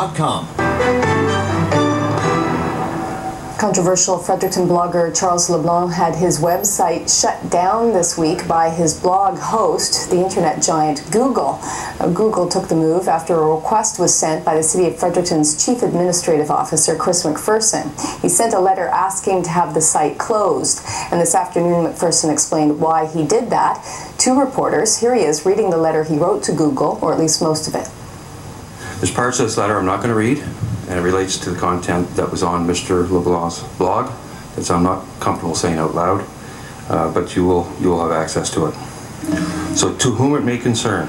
LeBlanc.com. Controversial Fredericton blogger Charles LeBlanc had his website shut down this week by his blog host, the internet giant Google. Google took the move after a request was sent by the City of Fredericton's Chief Administrative Officer, Chris MacPherson. He sent a letter asking to have the site closed, and this afternoon MacPherson explained why he did that to reporters. Here he is reading the letter he wrote to Google, or at least most of it. There's parts of this letter I'm not going to read, and it relates to the content that was on Mr. LeBlanc's blog that I'm not comfortable saying out loud, but you will have access to it. So, to whom it may concern,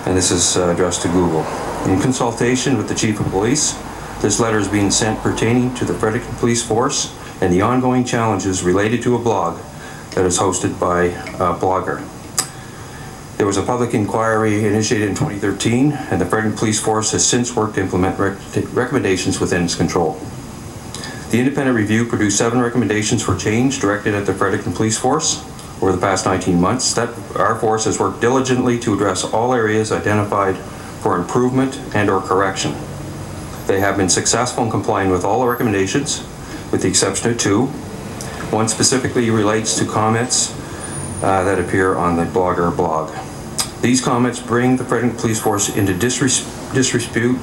and this is addressed to Google. In consultation with the Chief of Police, this letter is being sent pertaining to the Fredericton Police Force and the ongoing challenges related to a blog that is hosted by a blogger. There was a public inquiry initiated in 2013, and the Fredericton Police Force has since worked to implement recommendations within its control. The independent review produced 7 recommendations for change directed at the Fredericton Police Force over the past 19 months. That our force has worked diligently to address all areas identified for improvement and/or correction. They have been successful in complying with all the recommendations, with the exception of 2. One specifically relates to comments that appear on the blogger blog. These comments bring the Fredericton Police Force into disrepute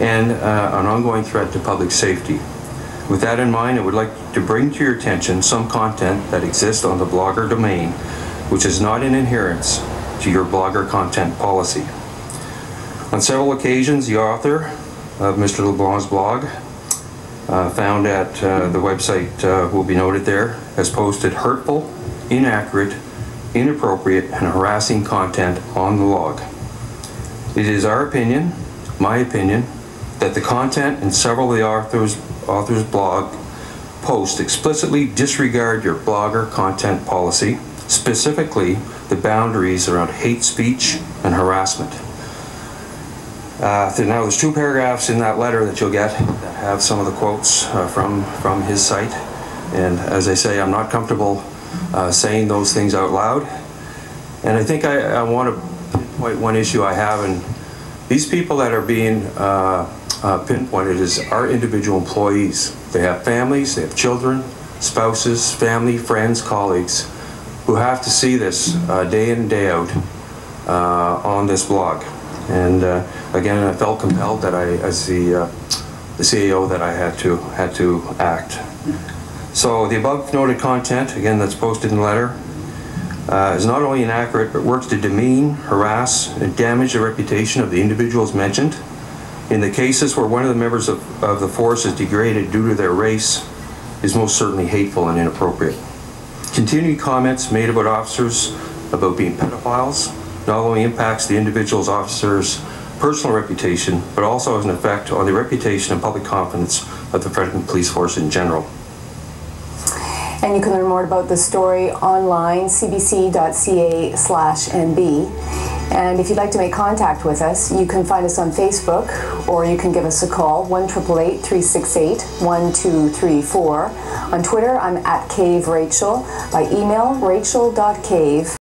and an ongoing threat to public safety. With that in mind, I would like to bring to your attention some content that exists on the blogger domain, which is not in adherence to your blogger content policy. On several occasions, the author of Mr. LeBlanc's blog, found at the website will be noted there, has posted hurtful, inaccurate, inappropriate, and harassing content on the log. It is our opinion, my opinion, that the content in several of the author's blog posts explicitly disregard your blogger content policy, specifically the boundaries around hate speech and harassment. Now there's 2 paragraphs in that letter that you'll get that have some of the quotes from his site, and as I say, I'm not comfortable saying those things out loud. And I think I want to pinpoint one issue I have, and these people that are being pinpointed as our individual employees. They have families, they have children, spouses, family, friends, colleagues who have to see this day in and day out on this blog. And again, I felt compelled that as the CEO, that I had to act. So the above noted content, again, that's posted in the letter, is not only inaccurate, but works to demean, harass, and damage the reputation of the individuals mentioned. In the cases where one of the members of the force is degraded due to their race, is most certainly hateful and inappropriate. Continuing comments made about officers about being pedophiles not only impacts the individual's officer's personal reputation, but also has an effect on the reputation and public confidence of the Fredericton Police Force in general. And you can learn more about the story online, cbc.ca/nb. And if you'd like to make contact with us, you can find us on Facebook, or you can give us a call, 1-888-368-1234. On Twitter, I'm @CaveRachel. By email, rachel.cave